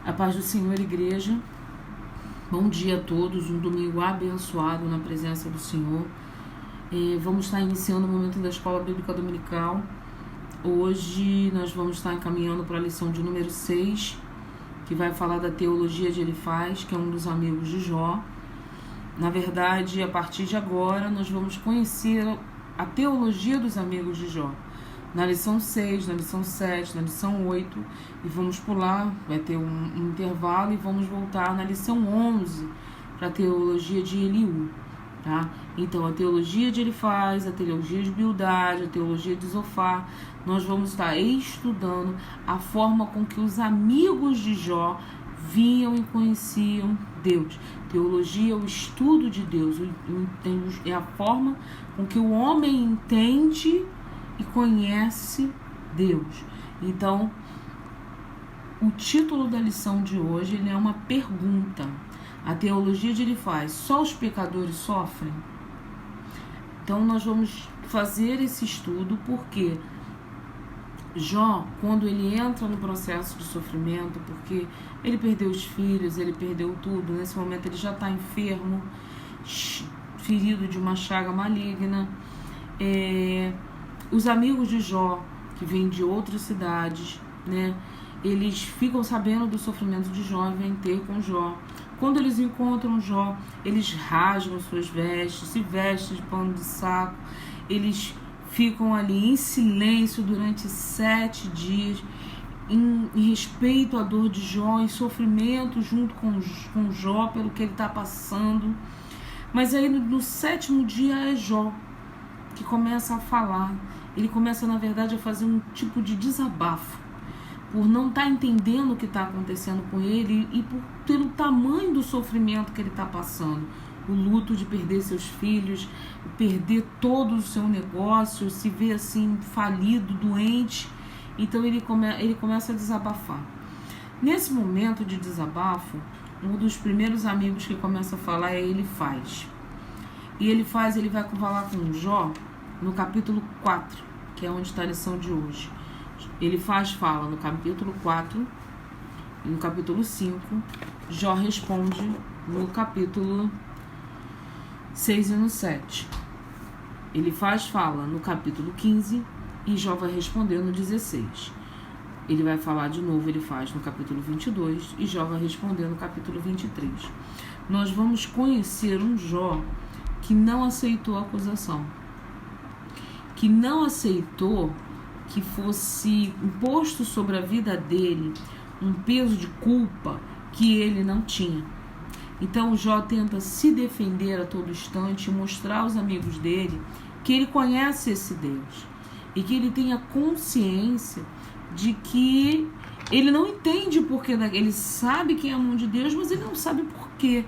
A paz do Senhor, igreja. Bom dia a todos, um domingo abençoado na presença do Senhor. Vamos estar iniciando o momento da Escola Bíblica Dominical. Hoje nós vamos estar encaminhando para a lição de número 6, que vai falar da teologia de Elifaz, que é um dos amigos de Jó. Na verdade, a partir de agora, nós vamos conhecer a teologia dos amigos de Jó. Na lição 6, na lição 7, na lição 8, e vamos pular, vai ter um intervalo, e vamos voltar na lição 11 para a teologia de Eliú, tá? Então, a teologia de Elifaz, a teologia de Bildade, a teologia de Zofar, nós vamos estar estudando a forma com que os amigos de Jó viam e conheciam Deus. Teologia é o estudo de Deus, é a forma com que o homem entende e conhece Deus. Então, o título da lição de hoje ele é uma pergunta. A teologia de Elifaz, só os pecadores sofrem? Então, nós vamos fazer esse estudo porque Jó, quando ele entra no processo de sofrimento, porque ele perdeu os filhos, ele perdeu tudo, nesse momento ele já está enfermo, ferido de uma chaga maligna, os amigos de Jó, que vêm de outras cidades, né, eles ficam sabendo do sofrimento de Jó e vêm ter com Jó. Quando eles encontram Jó, eles rasgam suas vestes, se vestem de pano de saco, eles ficam ali em silêncio durante 7 dias, em respeito à dor de Jó, em sofrimento junto com Jó pelo que ele está passando. Mas aí no 7º dia é Jó que começa a falar. Ele começa, na verdade, a fazer um tipo de desabafo, por não estar entendendo o que está acontecendo com ele e pelo tamanho do sofrimento que ele está passando. O luto de perder seus filhos, perder todo o seu negócio, se ver assim falido, doente. Então ele começa a desabafar. Nesse momento de desabafo, um dos primeiros amigos que começa a falar é Elifaz. E ele vai falar com Jó no capítulo 4, que é onde está a lição de hoje. Elifaz fala no capítulo 4 e no capítulo 5. Jó responde no capítulo 6 e no 7. Elifaz fala no capítulo 15 e Jó vai responder no 16. Ele vai falar de novo, Elifaz, no capítulo 22 e Jó vai responder no capítulo 23. Nós vamos conhecer um Jó que não aceitou a acusação, que não aceitou que fosse imposto sobre a vida dele um peso de culpa que ele não tinha. Então Jó tenta se defender a todo instante e mostrar aos amigos dele que ele conhece esse Deus e que ele tem a consciência de que ele não entende o porquê, ele sabe que é a mão de Deus, mas ele não sabe porquê,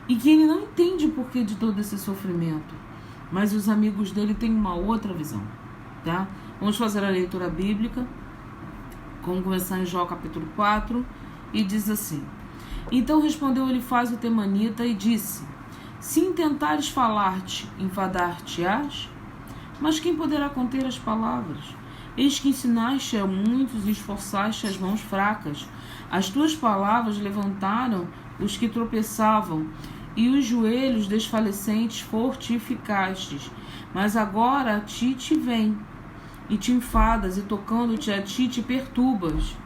e que ele não entende o porquê de todo esse sofrimento. Mas os amigos dele têm uma outra visão, tá? Vamos fazer a leitura bíblica. Vamos começar em Jó capítulo 4, e diz assim: Então respondeu Elifaz o temanita e disse: Se intentares falar-te, enfadar-te-ás? Mas quem poderá conter as palavras? Eis que ensinaste a muitos e esforçaste as mãos fracas. As tuas palavras levantaram os que tropeçavam, e os joelhos desfalecentes fortificastes. Mas agora a ti te vem, e te enfadas, e tocando-te a ti te perturbas.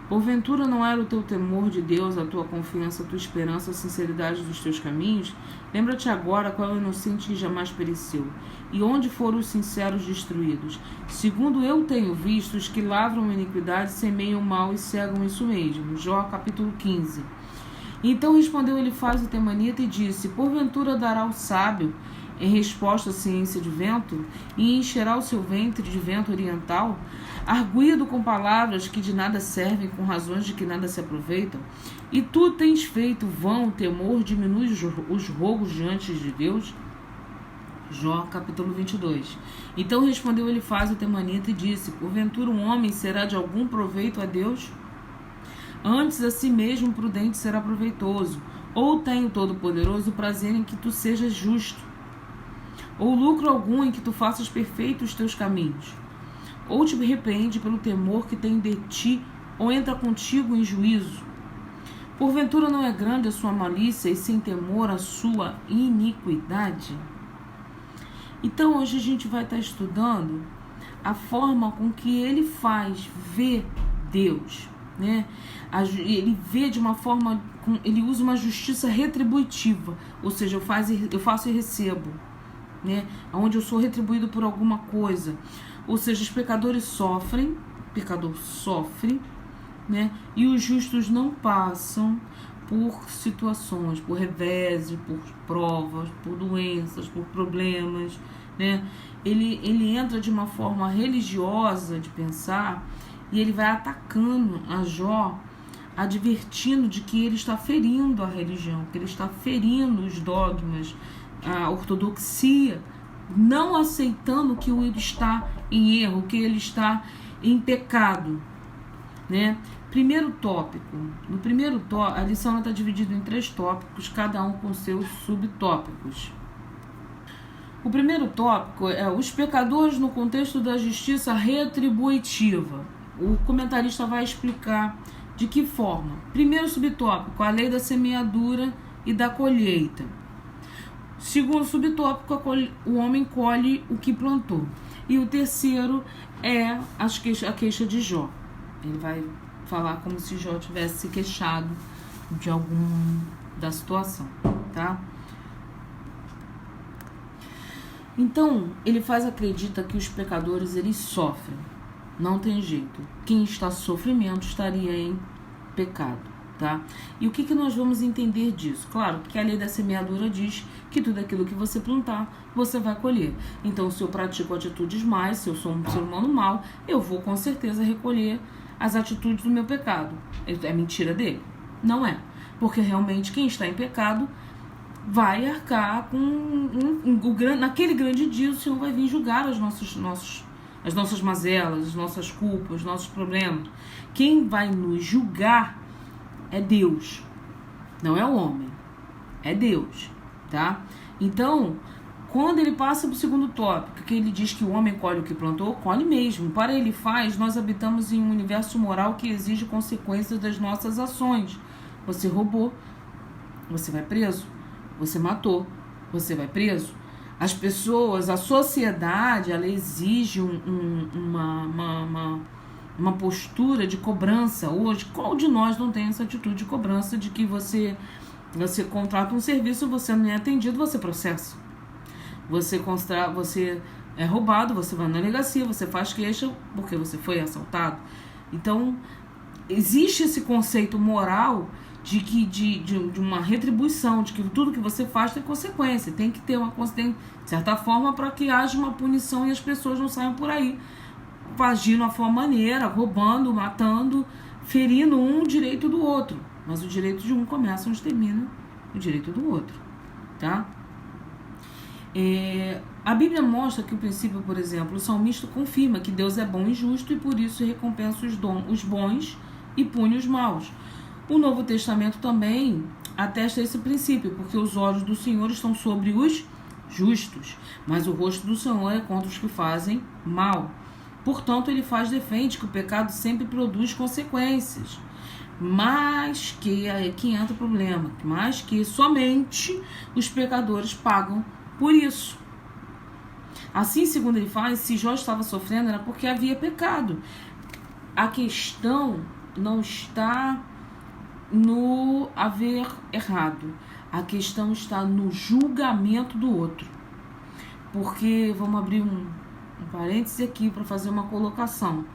Porventura não era o teu temor de Deus, a tua confiança, a tua esperança, a sinceridade dos teus caminhos? Lembra-te agora qual é o inocente que jamais pereceu, e onde foram os sinceros destruídos. Segundo eu tenho visto, os que lavram a iniquidade semeiam o mal e cegam isso mesmo. Jó capítulo 15. Então respondeu Elifaz o temanita e disse: Porventura dará o sábio em resposta à ciência de vento, e encherá o seu ventre de vento oriental, arguido com palavras que de nada servem, com razões de que nada se aproveitam? E tu tens feito vão o temor, diminui os rogos diante de Deus? Jó capítulo 22. Então respondeu Elifaz o temanita e disse: Porventura um homem será de algum proveito a Deus? Antes a si mesmo prudente será proveitoso. Ou tem o Todo-Poderoso prazer em que tu sejas justo, ou lucro algum em que tu faças perfeitos os teus caminhos. Ou te repreende pelo temor que tem de ti ou entra contigo em juízo? Porventura não é grande a sua malícia e sem temor a sua iniquidade? Então hoje a gente vai estar estudando a forma com que ele faz ver Deus, né? Ele vê de uma forma, ele usa uma justiça retributiva, ou seja, eu faço e recebo, né? Onde eu sou retribuído por alguma coisa, ou seja, os pecadores sofrem, o pecador sofre, né? E os justos não passam por situações, por reveses, por provas, por doenças, por problemas, né? Ele entra de uma forma religiosa de pensar e ele vai atacando a Jó, advertindo de que ele está ferindo a religião, que ele está ferindo os dogmas, a ortodoxia, não aceitando que ele está em erro, que ele está em pecado, né? Primeiro tópico. No primeiro tópico, a lição está dividida em 3 tópicos, cada um com seus subtópicos. O primeiro tópico é os pecadores no contexto da justiça retributiva. O comentarista vai explicar de que forma. Primeiro subtópico, a lei da semeadura e da colheita. Segundo subtópico, o homem colhe o que plantou. E o terceiro é a queixa de Jó. Ele vai falar como se Jó tivesse se queixado de da situação, tá? Então, ele acredita que os pecadores, eles sofrem. Não tem jeito. Quem está em sofrimento estaria em pecado, tá? E o que nós vamos entender disso? Claro que a lei da semeadura diz que tudo aquilo que você plantar, você vai colher. Então, se eu pratico atitudes más, se eu sou um ser humano mau, eu vou com certeza recolher as atitudes do meu pecado. É mentira dele? Não é. Porque realmente quem está em pecado vai arcar com naquele grande dia o Senhor vai vir julgar as nossas mazelas, as nossas culpas, os nossos problemas. Quem vai nos julgar é Deus, não é o homem, é Deus, tá? Então, quando ele passa para o segundo tópico, que ele diz que o homem colhe o que plantou, colhe mesmo. Para ele faz, nós habitamos em um universo moral que exige consequências das nossas ações. Você roubou, você vai preso. Você matou, você vai preso. As pessoas, a sociedade, ela exige uma postura de cobrança. Hoje, qual de nós não tem essa atitude de cobrança de que você contrata um serviço, você não é atendido, você processa. Você é roubado, você vai na delegacia, você faz queixa porque você foi assaltado. Então, existe esse conceito moral de uma retribuição, de que tudo que você faz tem consequência, tem que ter de certa forma, para que haja uma punição e as pessoas não saiam por aí agindo de uma forma maneira, roubando, matando, ferindo um direito do outro. Mas o direito de um começa onde termina o direito do outro, tá? A Bíblia mostra que o princípio, por exemplo, o salmista confirma que Deus é bom e justo e por isso recompensa os bons e pune os maus. O Novo Testamento também atesta esse princípio, porque os olhos do Senhor estão sobre os justos, mas o rosto do Senhor é contra os que fazem mal. Portanto, ele defende que o pecado sempre produz consequências, mas que aí que entra o problema, mas que somente os pecadores pagam por isso. Assim, segundo ele faz, se Jó estava sofrendo era porque havia pecado. A questão não está no haver errado. A questão está no julgamento do outro. Porque, vamos abrir um parêntese aqui para fazer uma colocação.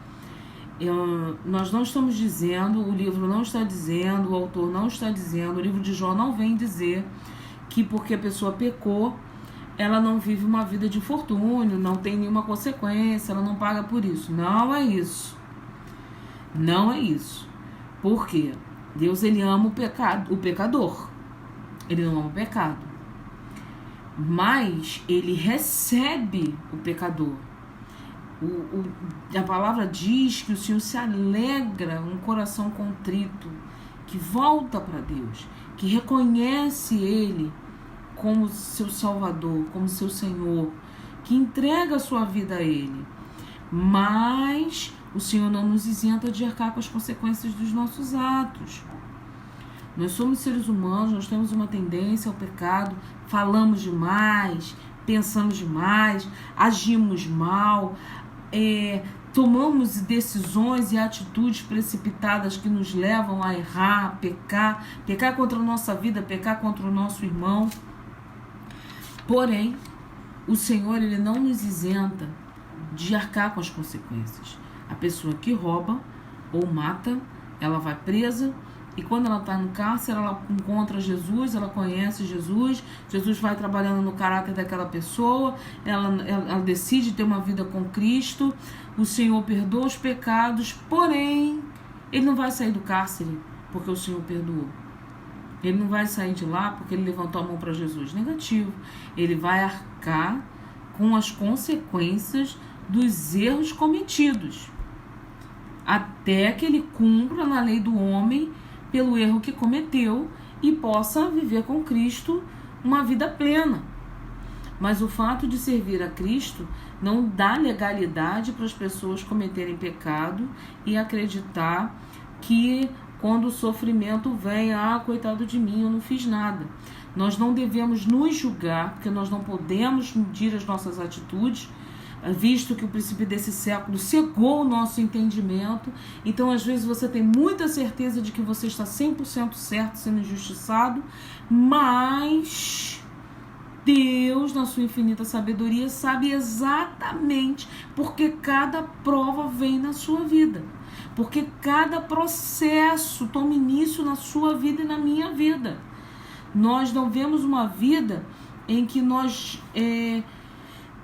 Nós não estamos dizendo, o livro não está dizendo, o autor não está dizendo, o livro de Jó não vem dizer que porque a pessoa pecou, ela não vive uma vida de infortúnio, não tem nenhuma consequência, ela não paga por isso. Não é isso. Não é isso. Por quê? Deus, ele ama o pecador. Ele não ama o pecado. Mas ele recebe o pecador. A palavra diz que o Senhor se alegra um coração contrito, que volta para Deus, que reconhece Ele como seu Salvador, como seu Senhor, que entrega a sua vida a Ele. Mas o Senhor não nos isenta de arcar com as consequências dos nossos atos. Nós somos seres humanos, nós temos uma tendência ao pecado, falamos demais, pensamos demais, agimos mal, tomamos decisões e atitudes precipitadas que nos levam a errar, a pecar contra a nossa vida, pecar contra o nosso irmão. Porém, o Senhor, Ele não nos isenta de arcar com as consequências. A pessoa que rouba ou mata, ela vai presa, e quando ela está no cárcere, ela encontra Jesus, ela conhece Jesus, Jesus vai trabalhando no caráter daquela pessoa, ela decide ter uma vida com Cristo, o Senhor perdoa os pecados, porém, ele não vai sair do cárcere porque o Senhor perdoou. Ele não vai sair de lá porque ele levantou a mão para Jesus. Negativo. Ele vai arcar com as consequências dos erros cometidos, até que ele cumpra na lei do homem pelo erro que cometeu e possa viver com Cristo uma vida plena. Mas o fato de servir a Cristo não dá legalidade para as pessoas cometerem pecado e acreditar que quando o sofrimento vem, coitado de mim, eu não fiz nada. Nós não devemos nos julgar, porque nós não podemos medir as nossas atitudes, visto que o princípio desse século cegou o nosso entendimento. Então, às vezes, você tem muita certeza de que você está 100% certo, sendo injustiçado, mas Deus, na sua infinita sabedoria, sabe exatamente porque cada prova vem na sua vida, porque cada processo toma início na sua vida e na minha vida. Nós não vemos uma vida em que nós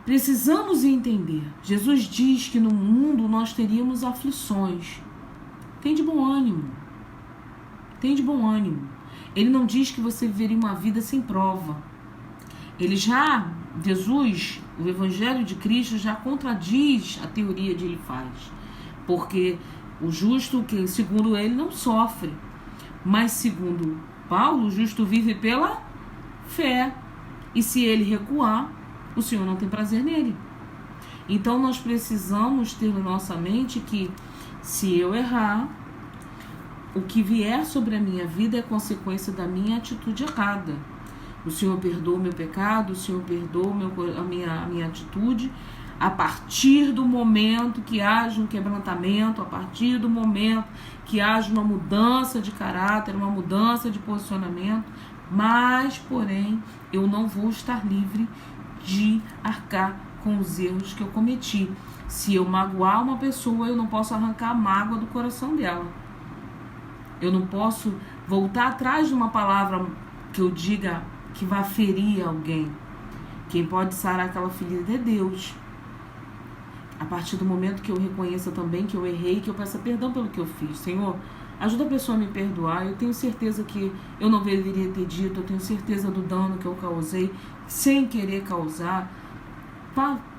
precisamos entender. Jesus diz que no mundo nós teríamos aflições. Tem de bom ânimo. Tem de bom ânimo. Ele não diz que você viveria uma vida sem prova. Jesus, o Evangelho de Cristo já contradiz a teoria de Elifaz. Porque o justo, que segundo ele, não sofre. Mas segundo Paulo, o justo vive pela fé. E se ele recuar, o Senhor não tem prazer nele. Então nós precisamos ter na nossa mente que se eu errar, o que vier sobre a minha vida é consequência da minha atitude errada. O Senhor perdoa o meu pecado, o Senhor perdoa a minha atitude, a partir do momento que haja um quebrantamento, a partir do momento que haja uma mudança de caráter, uma mudança de posicionamento, mas, porém, eu não vou estar livre de arcar com os erros que eu cometi. Se eu magoar uma pessoa, eu não posso arrancar a mágoa do coração dela. Eu não posso voltar atrás de uma palavra que eu diga que vai ferir alguém. Quem pode sarar aquela ferida é Deus. A partir do momento que eu reconheça também que eu errei, que eu peça perdão pelo que eu fiz. Senhor, ajuda a pessoa a me perdoar. Eu tenho certeza que eu não deveria ter dito. Eu tenho certeza do dano que eu causei sem querer causar.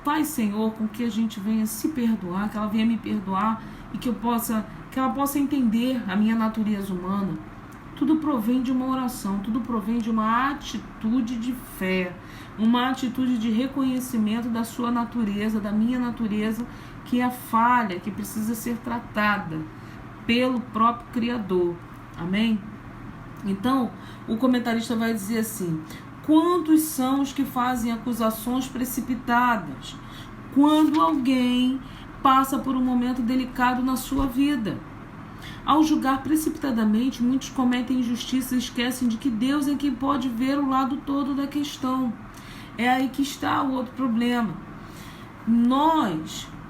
Pai, Senhor, com que a gente venha se perdoar, que ela venha me perdoar e que ela possa entender a minha natureza humana. Tudo provém de uma oração, tudo provém de uma atitude de fé, uma atitude de reconhecimento da sua natureza, da minha natureza, que é falha, que precisa ser tratada pelo próprio Criador. Amém? Então, o comentarista vai dizer assim: quantos são os que fazem acusações precipitadas quando alguém passa por um momento delicado na sua vida? Ao julgar precipitadamente, muitos cometem injustiça e esquecem de que Deus é quem pode ver o lado todo da questão. É aí que está o outro problema.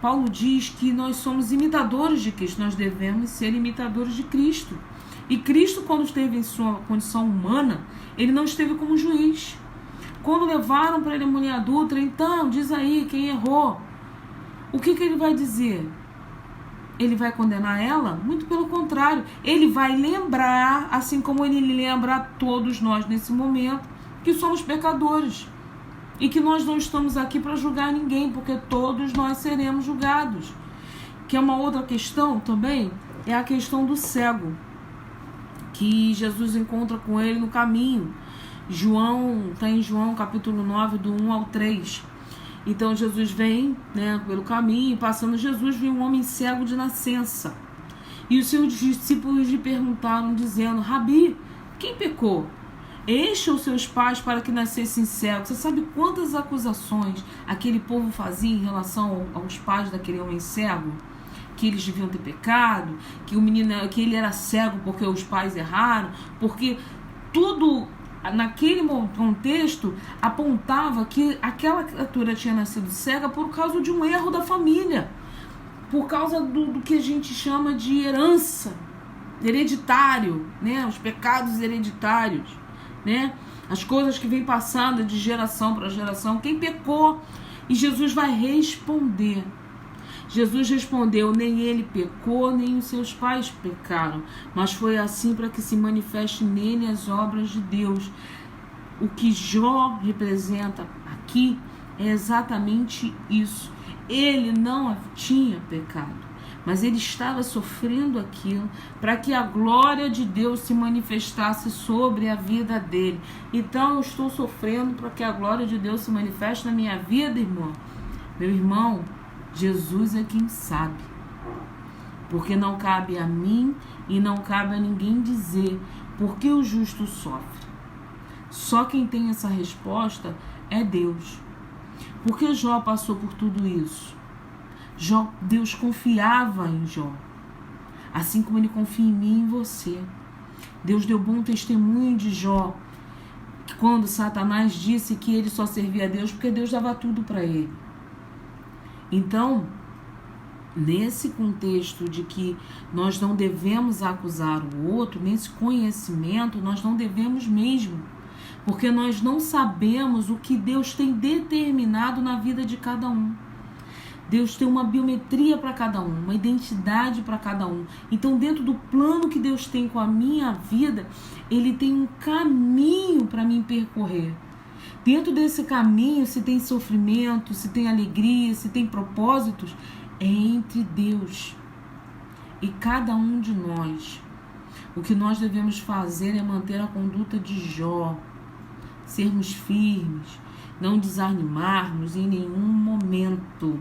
Paulo diz que nós somos imitadores de Cristo, nós devemos ser imitadores de Cristo. E Cristo, quando esteve em sua condição humana, ele não esteve como juiz. Quando levaram para ele a mulher adúltera, então, diz aí quem errou. O que ele vai dizer? Ele vai condenar ela? Muito pelo contrário. Ele vai lembrar, assim como ele lembra a todos nós nesse momento, que somos pecadores. E que nós não estamos aqui para julgar ninguém, porque todos nós seremos julgados. Que é uma outra questão também, é a questão do cego, que Jesus encontra com ele no caminho. Está em João capítulo 9, do 1 ao 3. Então Jesus vem, né, pelo caminho, passando Jesus, viu um homem cego de nascença. E os seus discípulos lhe perguntaram, dizendo: Rabi, quem pecou? Este ou seus pais para que nascessem cegos? Você sabe quantas acusações aquele povo fazia em relação aos pais daquele homem cego? Que eles deviam ter pecado, que o menino, que ele era cego porque os pais erraram, porque tudo naquele contexto apontava que aquela criatura tinha nascido cega por causa de um erro da família, por causa do que a gente chama de herança, hereditário, né? Os pecados hereditários, né? As coisas que vêm passando de geração para geração. Quem pecou? E Jesus vai responder. Jesus respondeu: nem ele pecou, nem os seus pais pecaram, mas foi assim para que se manifeste nele as obras de Deus. O que Jó representa aqui é exatamente isso. Ele não tinha pecado, mas ele estava sofrendo aquilo para que a glória de Deus se manifestasse sobre a vida dele. Então eu estou sofrendo para que a glória de Deus se manifeste na minha vida, irmão. Meu irmão, Jesus é quem sabe, porque não cabe a mim e não cabe a ninguém dizer por que o justo sofre. Só quem tem essa resposta é Deus. Porque Jó passou por tudo isso? Deus confiava em Jó, assim como ele confia em mim e em você. Deus deu bom testemunho de Jó quando Satanás disse que ele só servia a Deus porque Deus dava tudo para ele. Então, nesse contexto de que nós não devemos acusar o outro, nesse conhecimento, nós não devemos mesmo, porque nós não sabemos o que Deus tem determinado na vida de cada um. Deus tem uma biometria para cada um, uma identidade para cada um. Então, dentro do plano que Deus tem com a minha vida, Ele tem um caminho para mim percorrer. Dentro desse caminho, se tem sofrimento, se tem alegria, se tem propósitos, é entre Deus e cada um de nós. O que nós devemos fazer é manter a conduta de Jó, sermos firmes, não desanimarmos em nenhum momento.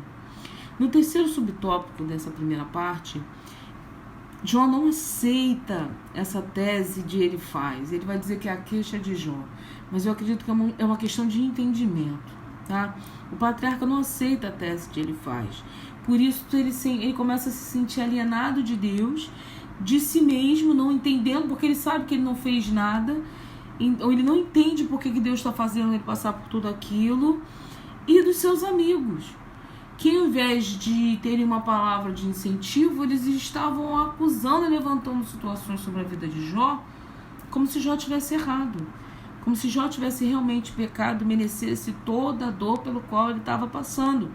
No terceiro subtópico dessa primeira parte, Jó não aceita essa tese de Elifaz. Ele vai dizer que é a queixa de Jó. Mas eu acredito que é uma questão de entendimento, tá? O patriarca não aceita a tese de Elifaz. Por isso ele começa a se sentir alienado de Deus, de si mesmo, não entendendo, porque ele sabe que ele não fez nada, ou ele não entende por que Deus está fazendo ele passar por tudo aquilo, e dos seus amigos, que ao invés de terem uma palavra de incentivo, eles estavam acusando e levantando situações sobre a vida de Jó, como se Jó tivesse errado, como se Jó tivesse realmente pecado e merecesse toda a dor pelo qual ele estava passando.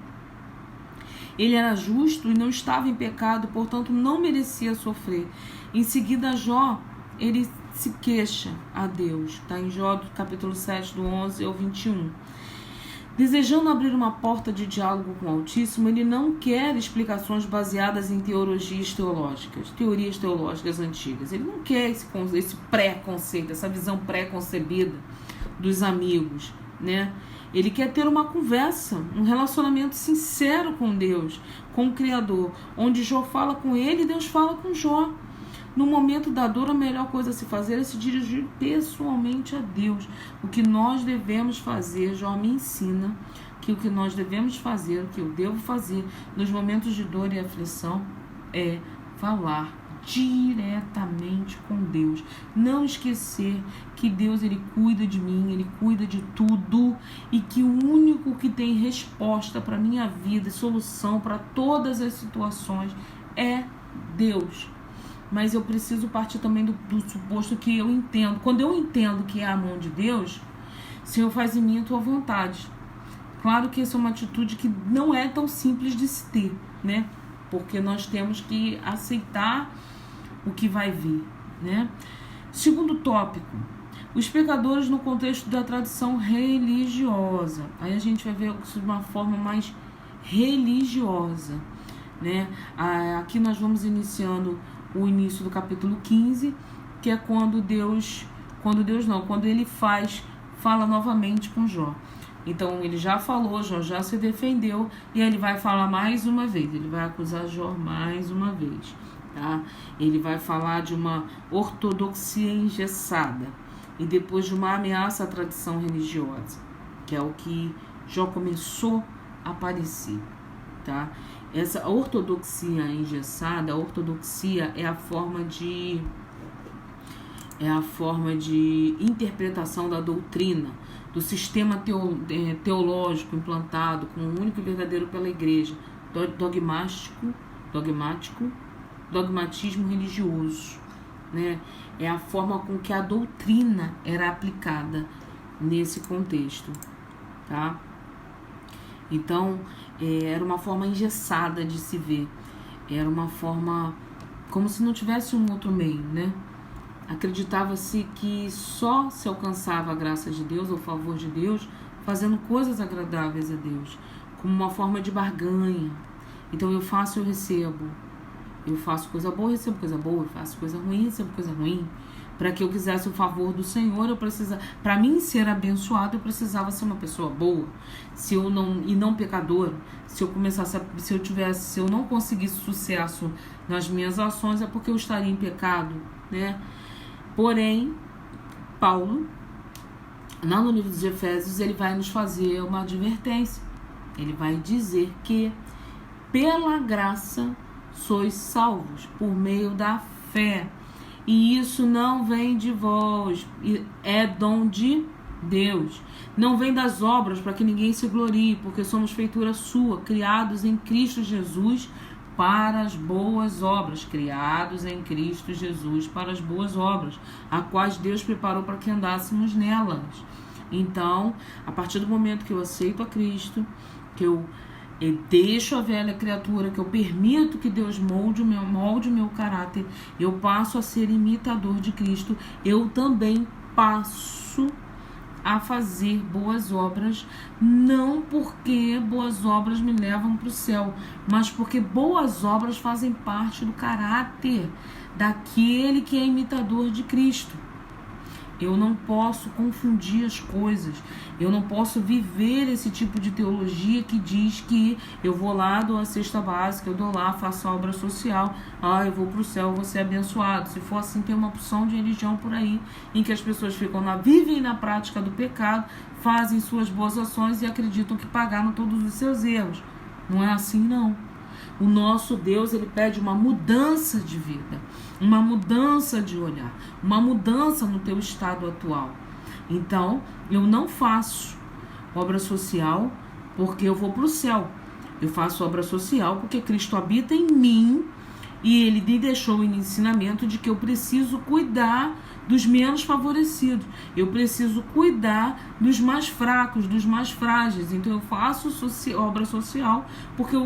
Ele era justo e não estava em pecado, portanto não merecia sofrer. Em seguida, Jó, ele se queixa a Deus, está em Jó capítulo 7, do 11 ao 21. Desejando abrir uma porta de diálogo com o Altíssimo, ele não quer explicações baseadas em teorias teológicas antigas. Ele não quer esse pré-conceito, essa visão pré-concebida dos amigos, né? Ele quer ter uma conversa, um relacionamento sincero com Deus, com o Criador, onde Jó fala com ele e Deus fala com Jó. No momento da dor, a melhor coisa a se fazer é se dirigir pessoalmente a Deus. O que nós devemos fazer, Jó me ensina que o que nós devemos fazer, o que eu devo fazer nos momentos de dor e aflição é falar diretamente com Deus. Não esquecer que Deus, ele cuida de mim, ele cuida de tudo, e que o único que tem resposta para minha vida e solução para todas as situações é Deus. Mas eu preciso partir também do suposto que eu entendo. Quando eu entendo que é a mão de Deus, Senhor, faz em mim a tua vontade. Claro que essa é uma atitude que não é tão simples de se ter, né? Porque nós temos que aceitar o que vai vir, né? Segundo tópico, os pecadores no contexto da tradição religiosa. Aí a gente vai ver isso de uma forma mais religiosa, né? Aqui nós vamos iniciando o início do capítulo 15, que é quando ele fala novamente com Jó. Então ele já falou, Jó já se defendeu, e ele vai falar mais uma vez, ele vai acusar Jó mais uma vez, tá? Ele vai falar de uma ortodoxia engessada e depois de uma ameaça à tradição religiosa, que é o que Jó começou a aparecer, tá? Essa ortodoxia engessada, a ortodoxia é a forma de interpretação da doutrina, do sistema teológico implantado como único e verdadeiro pela igreja, dogmatismo religioso, né? É a forma com que a doutrina era aplicada nesse contexto, tá? Então, era uma forma engessada de se ver, era uma forma como se não tivesse um outro meio, né? Acreditava-se que só se alcançava a graça de Deus, ou o favor de Deus, fazendo coisas agradáveis a Deus, como uma forma de barganha. Então eu faço, eu recebo. Eu faço coisa boa, eu recebo coisa boa. Eu faço coisa ruim, eu recebo coisa ruim. Para que eu quisesse o favor do Senhor, para mim ser abençoado, eu precisava ser uma pessoa boa, e não pecadora. Se eu não conseguisse sucesso nas minhas ações, é porque eu estaria em pecado, né? Porém, Paulo, lá no livro dos Efésios, ele vai nos fazer uma advertência. Ele vai dizer que pela graça sois salvos por meio da fé. E isso não vem de vós, é dom de Deus. Não vem das obras para que ninguém se glorie, porque somos feitura sua, criados em Cristo Jesus para as boas obras, criados em Cristo Jesus para as boas obras, a quais Deus preparou para que andássemos nelas. Então, a partir do momento que eu aceito a Cristo, que eu deixo a velha criatura, que eu permito que Deus molde o meu caráter, eu passo a ser imitador de Cristo, eu também passo a fazer boas obras, não porque boas obras me levam para o céu, mas porque boas obras fazem parte do caráter daquele que é imitador de Cristo. Eu não posso confundir as coisas. Eu não posso viver esse tipo de teologia que diz que eu vou lá, dou a cesta básica, eu dou lá, faço a obra social, eu vou para o céu, vou ser abençoado. Se for assim, tem uma opção de religião por aí, em que as pessoas vivem na prática do pecado, fazem suas boas ações e acreditam que pagaram todos os seus erros. Não é assim, não. O nosso Deus, ele pede uma mudança de vida, uma mudança de olhar, uma mudança no teu estado atual. Então, eu não faço obra social porque eu vou para o céu. Eu faço obra social porque Cristo habita em mim e ele me deixou o ensinamento de que eu preciso cuidar dos menos favorecidos. Eu preciso cuidar dos mais fracos, dos mais frágeis. Então, eu faço obra social porque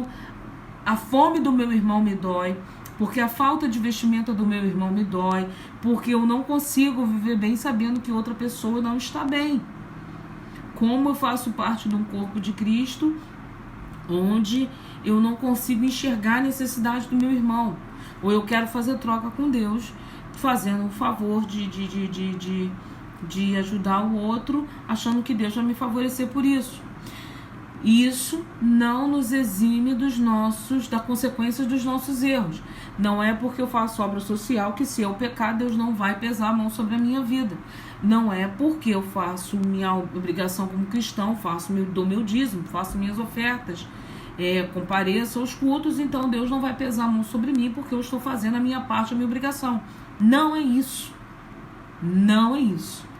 a fome do meu irmão me dói, porque a falta de vestimenta do meu irmão me dói, porque eu não consigo viver bem sabendo que outra pessoa não está bem. Como eu faço parte de um corpo de Cristo, onde eu não consigo enxergar a necessidade do meu irmão, ou eu quero fazer troca com Deus, fazendo um favor de ajudar o outro, achando que Deus vai me favorecer por isso. Isso não nos exime das consequências dos nossos erros. Não é porque eu faço obra social que, se eu pecar, Deus não vai pesar a mão sobre a minha vida. Não é porque eu faço minha obrigação como cristão, dou meu dízimo, faço minhas ofertas, compareço aos cultos, então Deus não vai pesar a mão sobre mim porque eu estou fazendo a minha parte, a minha obrigação. Não é isso. Não é isso.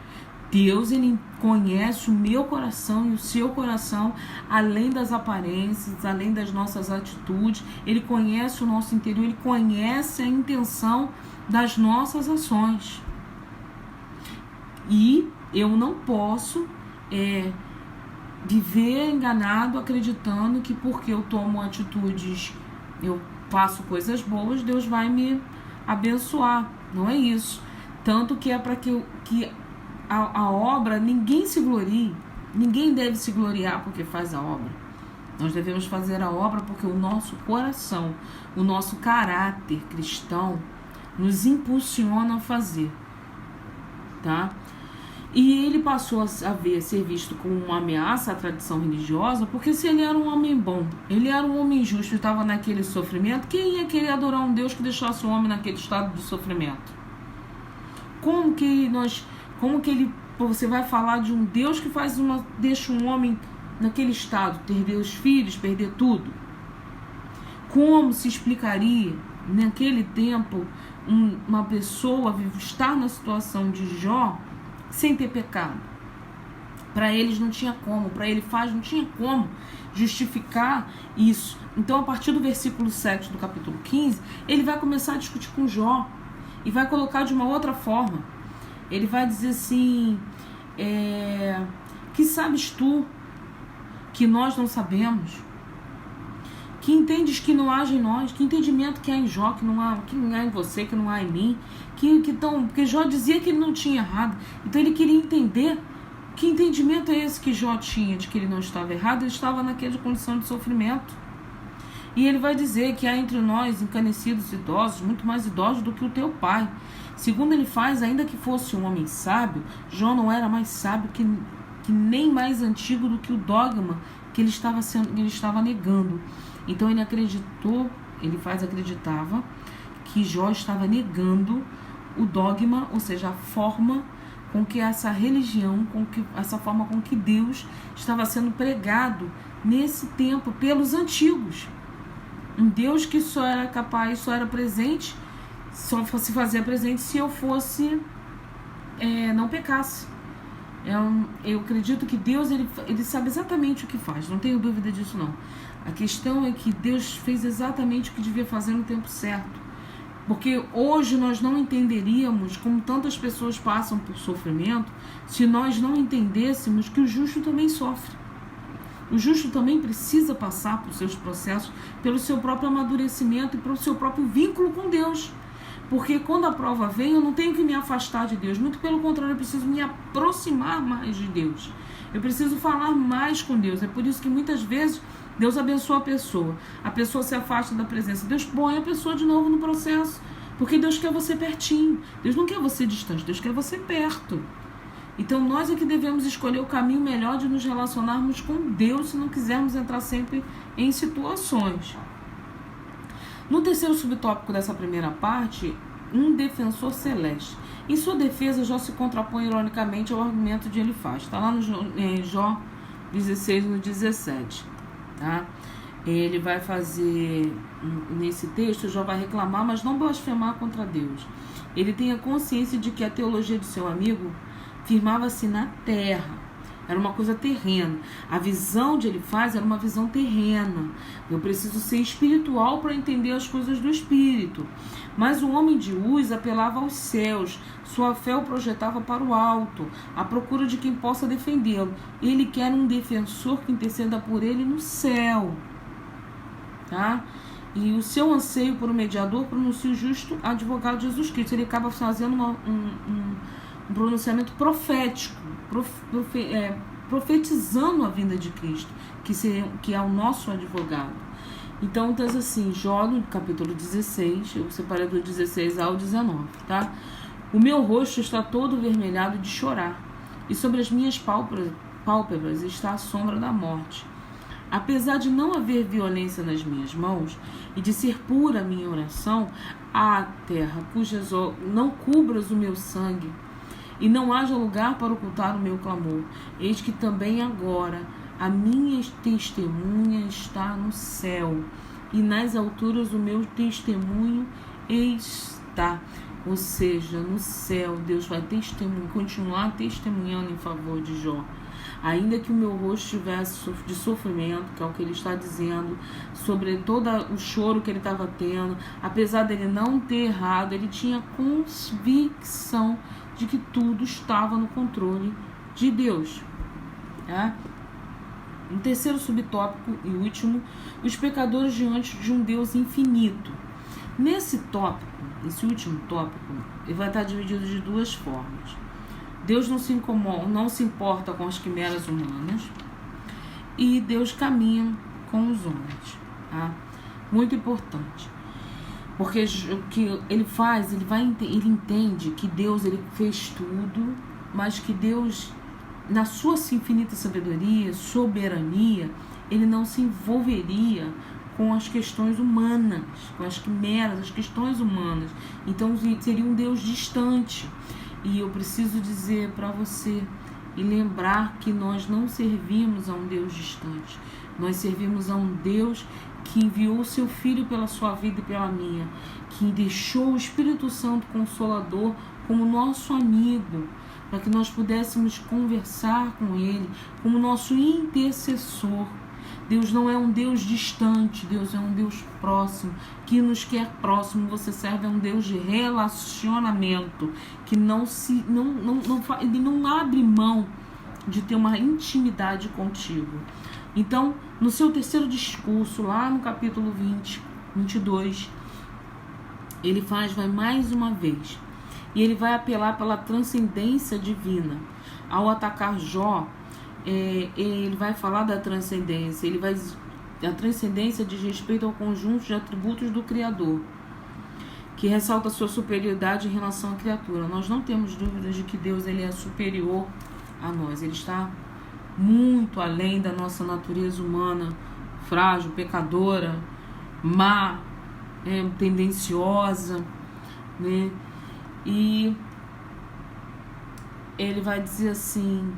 Deus, ele conhece o meu coração e o seu coração, além das aparências, além das nossas atitudes. Ele conhece o nosso interior, ele conhece a intenção das nossas ações. E eu não posso viver enganado, acreditando que porque eu tomo atitudes, eu faço coisas boas, Deus vai me abençoar. Não é isso. Tanto que é para que a obra, ninguém se glorie, ninguém deve se gloriar porque faz a obra. Nós devemos fazer a obra porque o nosso coração, o nosso caráter cristão nos impulsiona a fazer, tá? E ele passou a ser visto como uma ameaça à tradição religiosa, porque se ele era um homem bom, ele era um homem justo e estava naquele sofrimento, quem ia querer adorar um Deus que deixasse o homem naquele estado de sofrimento? Como que você vai falar de um Deus que deixa um homem naquele estado, perder os filhos, perder tudo? Como se explicaria naquele tempo uma pessoa estar na situação de Jó sem ter pecado? Para eles não tinha como, para ele não tinha como justificar isso. Então, a partir do versículo 7 do capítulo 15, ele vai começar a discutir com Jó e vai colocar de uma outra forma. Ele vai dizer assim: que sabes tu que nós não sabemos? Que entendes que não haja em nós? Que entendimento que há em Jó, que não há em você, que não há em mim? Porque Jó dizia que ele não tinha errado. Então ele queria entender que entendimento é esse que Jó tinha de que ele não estava errado. Ele estava naquela condição de sofrimento. E ele vai dizer que há entre nós encanecidos idosos, muito mais idosos do que o teu pai. Segundo ele faz, ainda que fosse um homem sábio, Jó não era mais sábio que nem mais antigo do que o dogma que ele estava negando. Então ele acreditava que Jó estava negando o dogma, ou seja, a forma com que essa religião, essa forma com que Deus estava sendo pregado nesse tempo pelos antigos. Um Deus que só era capaz, só era presente, só se fazia presente se eu fosse, não pecasse. Eu acredito que Deus ele sabe exatamente o que faz, não tenho dúvida disso não. A questão é que Deus fez exatamente o que devia fazer no tempo certo. Porque hoje nós não entenderíamos como tantas pessoas passam por sofrimento se nós não entendêssemos que o justo também sofre. O justo também precisa passar por seus processos, pelo seu próprio amadurecimento e pelo seu próprio vínculo com Deus. Porque quando a prova vem, eu não tenho que me afastar de Deus. Muito pelo contrário, eu preciso me aproximar mais de Deus. Eu preciso falar mais com Deus. É por isso que muitas vezes Deus abençoa a pessoa se afasta da presença. Deus põe a pessoa de novo no processo. Porque Deus quer você pertinho. Deus não quer você distante, Deus quer você perto. Então nós é que devemos escolher o caminho melhor de nos relacionarmos com Deus se não quisermos entrar sempre em situações. No terceiro subtópico dessa primeira parte, um defensor celeste. Em sua defesa, Jó se contrapõe ironicamente ao argumento de Elifaz. Está lá no Jó 16, no 17. Tá? Ele vai fazer, nesse texto, Jó vai reclamar, mas não blasfemar contra Deus. Ele tem a consciência de que a teologia de seu amigo firmava-se na terra. Era uma coisa terrena. A visão de Elifaz era uma visão terrena. Eu preciso ser espiritual para entender as coisas do espírito. Mas o homem de Uz apelava aos céus. Sua fé o projetava para o alto, à procura de quem possa defendê-lo. Ele quer um defensor que interceda por ele no céu. Tá? E o seu anseio por um mediador pronuncia o justo advogado de Jesus Cristo. Ele acaba fazendo um pronunciamento profético, profetizando a vinda de Cristo, que é o nosso advogado. Então, diz assim, Jó no capítulo 16, eu separei do 16 ao 19, tá? O meu rosto está todo vermelhado de chorar, e sobre as minhas pálpebras está a sombra da morte. Apesar de não haver violência nas minhas mãos, e de ser pura a minha oração, terra, não cubras o meu sangue, e não haja lugar para ocultar o meu clamor. Eis que também agora a minha testemunha está no céu, e nas alturas o meu testemunho está. Ou seja, no céu Deus vai continuar testemunhando em favor de Jó. Ainda que o meu rosto estivesse de sofrimento, que é o que ele está dizendo, sobre todo o choro que ele estava tendo, apesar dele não ter errado, ele tinha convicção de que tudo estava no controle de Deus. Tá? No terceiro subtópico e último, os pecadores diante de um Deus infinito. Nesse último tópico, ele vai estar dividido de duas formas. Deus não se importa com as quimeras humanas e Deus caminha com os homens. Tá? Muito importante. Porque o que ele faz, ele entende que Deus ele fez tudo mas que Deus, na sua infinita sabedoria, soberania, ele não se envolveria com as questões humanas, com as quimeras, as questões humanas. Então seria um Deus distante. E eu preciso dizer para você e lembrar que nós não servimos a um Deus distante. Nós servimos a um Deus que enviou o seu Filho pela sua vida e pela minha, que deixou o Espírito Santo Consolador como nosso amigo, para que nós pudéssemos conversar com Ele, como nosso intercessor. Deus não é um Deus distante, Deus é um Deus próximo, que nos quer próximo. Você serve a um Deus de relacionamento, que ele não abre mão de ter uma intimidade contigo. Então, no seu terceiro discurso, lá no capítulo 22, ele vai mais uma vez, e ele vai apelar pela transcendência divina. Ao atacar Jó, ele vai falar da transcendência. A transcendência diz respeito ao conjunto de atributos do Criador, que ressalta a sua superioridade em relação à criatura. Nós não temos dúvidas de que Deus ele é superior a nós. Ele está muito além da nossa natureza humana, frágil, pecadora, má, tendenciosa, né? E ele vai dizer assim,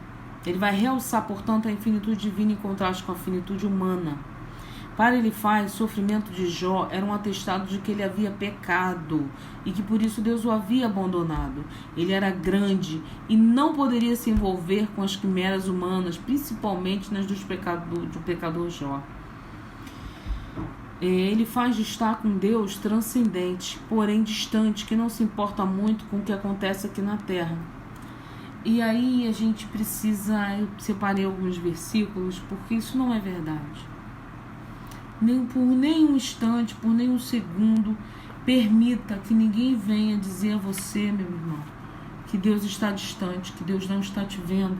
ele vai realçar, portanto, a infinitude divina em contraste com a finitude humana. Para ele o sofrimento de Jó era um atestado de que ele havia pecado e que por isso Deus o havia abandonado. Ele era grande e não poderia se envolver com as quimeras humanas, principalmente nas do pecador Jó. Ele faz de estar com Deus transcendente, porém distante, que não se importa muito com o que acontece aqui na terra. E aí a gente precisa, eu separei alguns versículos, porque isso não é verdade. Nem por nenhum instante, por nenhum segundo, permita que ninguém venha dizer a você, meu irmão, que Deus está distante, que Deus não está te vendo,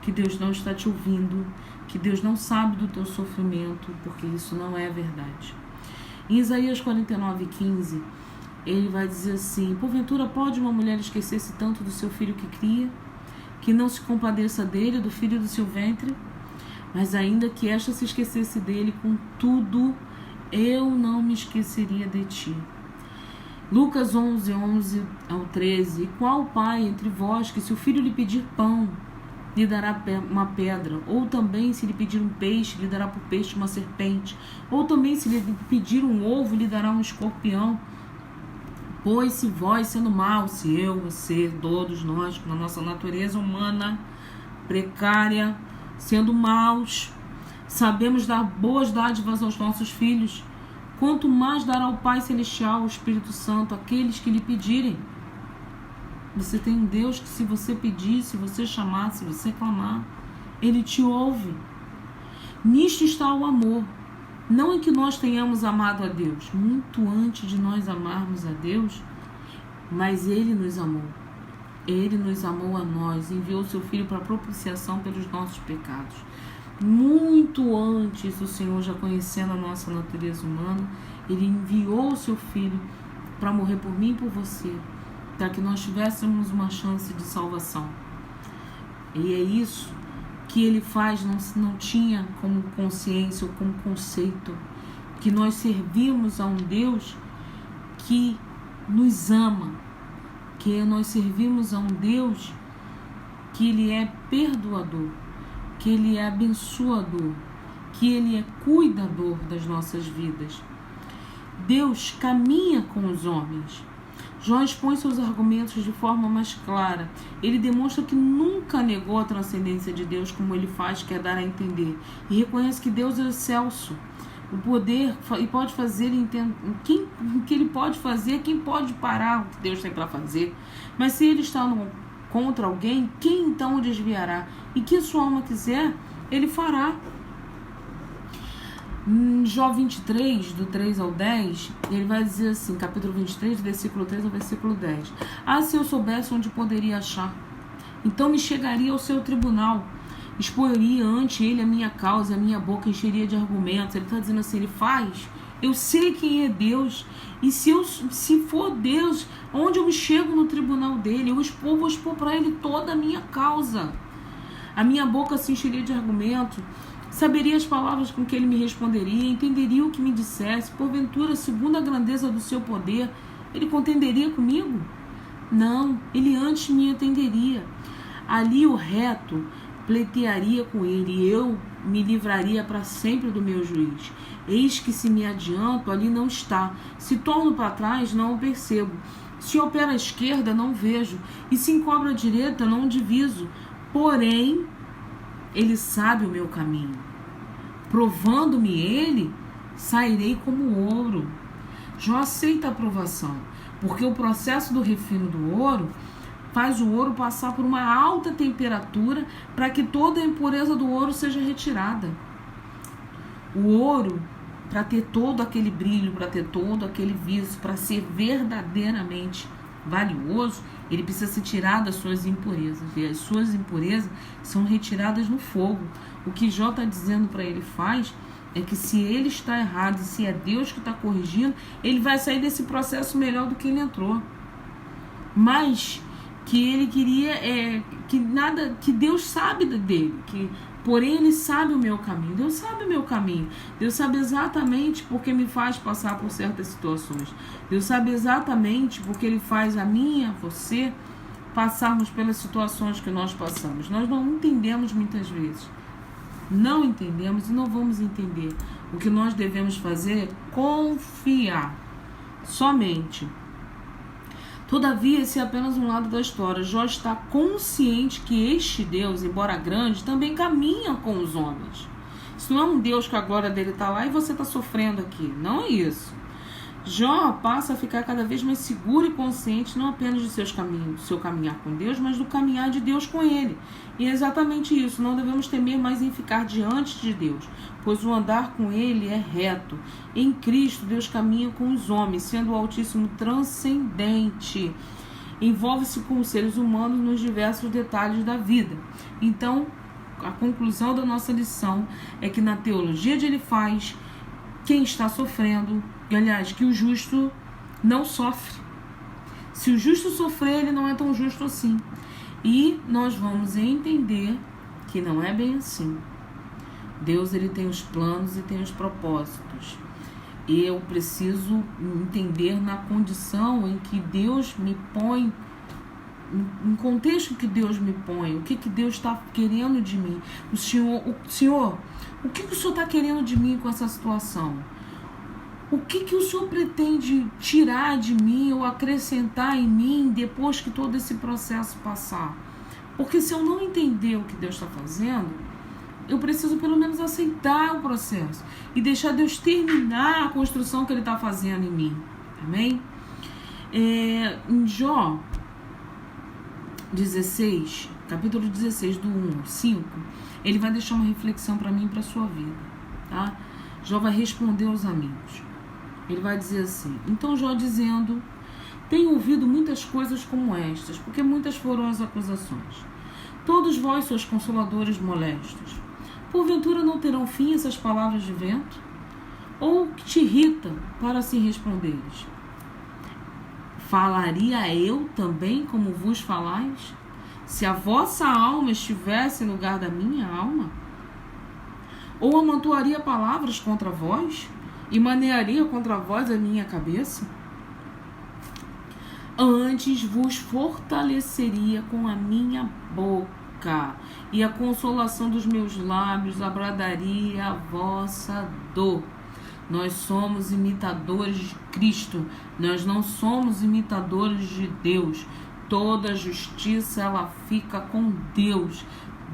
que Deus não está te ouvindo, que Deus não sabe do teu sofrimento, porque isso não é verdade. Em Isaías 49:15, ele vai dizer assim: porventura pode uma mulher esquecer-se tanto do seu filho que cria, que não se compadeça dele, do filho do seu ventre? Mas ainda que esta se esquecesse dele, contudo, eu não me esqueceria de ti. Lucas 11:11-13. Qual pai entre vós que, se o filho lhe pedir pão, lhe dará uma pedra? Ou também, se lhe pedir um peixe, lhe dará por peixe uma serpente? Ou também, se lhe pedir um ovo, lhe dará um escorpião? Pois se vós, sendo maus, se eu, você, todos nós, na nossa natureza humana precária, sendo maus, sabemos dar boas dádivas aos nossos filhos, quanto mais dará o Pai Celestial, o Espírito Santo, àqueles que lhe pedirem. Você tem um Deus que, se você pedir, se você chamar, se você clamar, Ele te ouve. Nisto está o amor. Não em que nós tenhamos amado a Deus, muito antes de nós amarmos a Deus, mas Ele nos amou. Ele nos amou a nós, enviou seu Filho para propiciação pelos nossos pecados. Muito antes, o Senhor, já conhecendo a nossa natureza humana, Ele enviou o seu Filho para morrer por mim e por você, para que nós tivéssemos uma chance de salvação. E é isso que Ele faz, não tinha como consciência ou como conceito, que nós servimos a um Deus que nos ama, que nós servimos a um Deus que Ele é perdoador, que Ele é abençoador, que Ele é cuidador das nossas vidas. Deus caminha com os homens. Jó expõe seus argumentos de forma mais clara. Ele demonstra que nunca negou a transcendência de Deus, como ele faz, quer dar a entender, e reconhece que Deus é excelso. O poder e pode fazer, o que Ele pode fazer, quem pode parar o que Deus tem para fazer. Mas se Ele está contra alguém, quem então o desviará? E que sua alma quiser, Ele fará. Em Jó 23, do 3 ao 10, ele vai dizer assim, capítulo 23, versículo 3 ao versículo 10. Ah, se eu soubesse onde poderia achar, então me chegaria ao seu tribunal, exporia ante ele a minha causa, a minha boca encheria de argumentos. Ele está dizendo assim, ele faz Eu sei quem é Deus. E se for Deus, onde eu me chego no tribunal dele, eu vou expor para ele toda a minha causa. A minha boca se encheria de argumento, saberia as palavras com que ele me responderia, entenderia o que me dissesse. Porventura, segundo a grandeza do seu poder, ele contenderia comigo? Não, ele antes me atenderia. Ali o reto pleitearia com ele, e eu me livraria para sempre do meu juiz. Eis que se me adianto, ali não está. Se torno para trás, não o percebo. Se opero à esquerda, não vejo. E se encobro à direita, não diviso. Porém, ele sabe o meu caminho. Provando-me ele, sairei como ouro. Jó aceita a aprovação, porque o processo do refino do ouro faz o ouro passar por uma alta temperatura para que toda a impureza do ouro seja retirada. O ouro, para ter todo aquele brilho, para ter todo aquele viço, para ser verdadeiramente valioso, ele precisa ser tirado das suas impurezas. E as suas impurezas são retiradas no fogo. O que Jó está dizendo para ele faz é que se ele está errado e se é Deus que está corrigindo, ele vai sair desse processo melhor do que ele entrou. Mas que ele queria que Deus sabe dele, porém ele sabe o meu caminho. Deus sabe o meu caminho. Deus sabe exatamente porque me faz passar por certas situações. Deus sabe exatamente porque ele faz a mim e a você passarmos pelas situações que nós passamos. Nós não entendemos muitas vezes. Não entendemos e não vamos entender. O que nós devemos fazer é confiar somente. Todavia, esse é apenas um lado da história. Jó está consciente que este Deus, embora grande, também caminha com os homens. Isso não é um Deus que a glória dele está lá e você está sofrendo aqui. Não é isso. Jó passa a ficar cada vez mais seguro e consciente, não apenas de seu caminhar com Deus, mas do caminhar de Deus com ele. E é exatamente isso. Não devemos temer mais em ficar diante de Deus, pois o andar com ele é reto. Em Cristo, Deus caminha com os homens, sendo o Altíssimo transcendente. Envolve-se com os seres humanos nos diversos detalhes da vida. Então, a conclusão da nossa lição é que na teologia de ele faz, quem está sofrendo, e aliás, que o justo não sofre. Se o justo sofrer, ele não é tão justo assim. E nós vamos entender que não é bem assim. Deus, ele tem os planos e tem os propósitos. E eu preciso entender na condição em que Deus me põe, em contexto que Deus me põe, o que Deus está querendo de mim. O Senhor, o que o Senhor está querendo de mim com essa situação? O que o Senhor pretende tirar de mim ou acrescentar em mim depois que todo esse processo passar? Porque se eu não entender o que Deus está fazendo, eu preciso pelo menos aceitar o processo e deixar Deus terminar a construção que ele está fazendo em mim. Amém? Em Jó 16, capítulo 16, do 1 ao 5, ele vai deixar uma reflexão para mim e para a sua vida. Tá? Jó vai responder aos amigos. Ele vai dizer assim: então Jó dizendo, tenho ouvido muitas coisas como estas, porque muitas foram as acusações. Todos vós sois consoladores molestos. Porventura não terão fim essas palavras de vento? Ou que te irritam para assim responderes? Falaria eu também como vos falais? Se a vossa alma estivesse no lugar da minha alma? Ou amontoaria palavras contra vós? E manearia contra vós a minha cabeça? Antes vos fortaleceria com a minha boca, e a consolação dos meus lábios abradaria a vossa dor. Nós somos imitadores de Cristo, nós não somos imitadores de Deus. Toda justiça ela fica com Deus.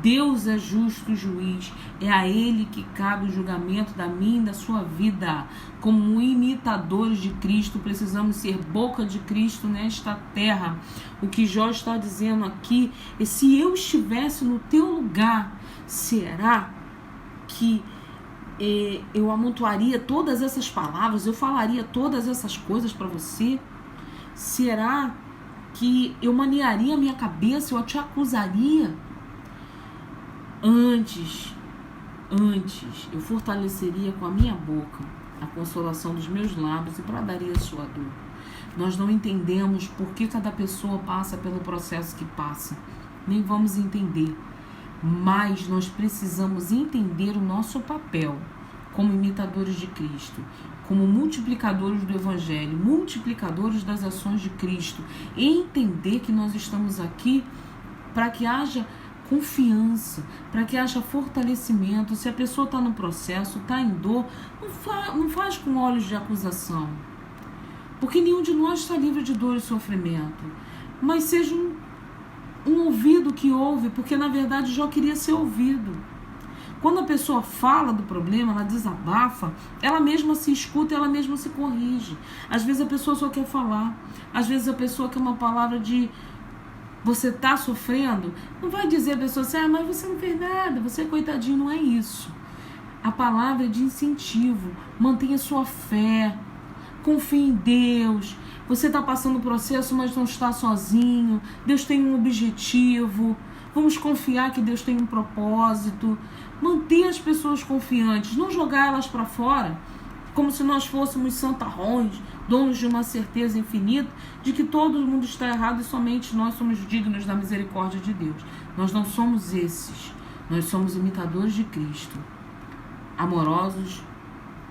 Deus é justo juiz, é a Ele que cabe o julgamento da minha e da sua vida. Como imitadores de Cristo, precisamos ser boca de Cristo nesta terra. O que Jó está dizendo aqui é: se eu estivesse no teu lugar, será que eu amontoaria todas essas palavras, eu falaria todas essas coisas para você? Será que eu manearia a minha cabeça, eu te acusaria? Antes, eu fortaleceria com a minha boca. a consolação dos meus lábios e bradaria a sua dor. Nós não entendemos por que cada pessoa passa pelo processo que passa. Nem vamos entender. Mas nós precisamos entender o nosso papel como imitadores de Cristo, como multiplicadores do Evangelho, multiplicadores das ações de Cristo, e entender que nós estamos aqui para que haja confiança, para que haja fortalecimento. Se a pessoa está no processo, está em dor, não faz com olhos de acusação, porque nenhum de nós está livre de dor e sofrimento, mas seja um ouvido que ouve, porque na verdade Jó queria ser ouvido. Quando a pessoa fala do problema, ela desabafa, ela mesma se escuta, ela mesma se corrige. Às vezes a pessoa só quer falar, às vezes a pessoa quer uma palavra de você está sofrendo, não vai dizer a pessoa assim, mas você não fez nada, você é coitadinho, não é isso. A palavra é de incentivo, mantenha sua fé, confie em Deus. Você está passando o processo, mas não está sozinho. Deus tem um objetivo. Vamos confiar que Deus tem um propósito. Manter as pessoas confiantes, não jogar elas para fora, como se nós fôssemos santarrões, donos de uma certeza infinita de que todo mundo está errado e somente nós somos dignos da misericórdia de Deus. Nós não somos esses. Nós somos imitadores de Cristo, amorosos,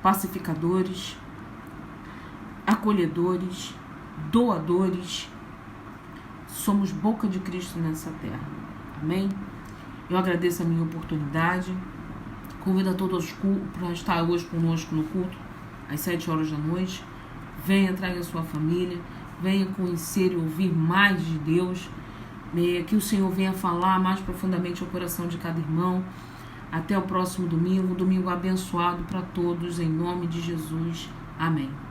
pacificadores, acolhedores, doadores. Somos boca de Cristo nessa terra. Amém? Eu agradeço a minha oportunidade. Convido a todos para estar hoje conosco no culto, às 7 horas da noite. Venha, traga a sua família. Venha conhecer e ouvir mais de Deus. Que o Senhor venha falar mais profundamente ao coração de cada irmão. Até o próximo domingo. Um domingo abençoado para todos, em nome de Jesus. Amém.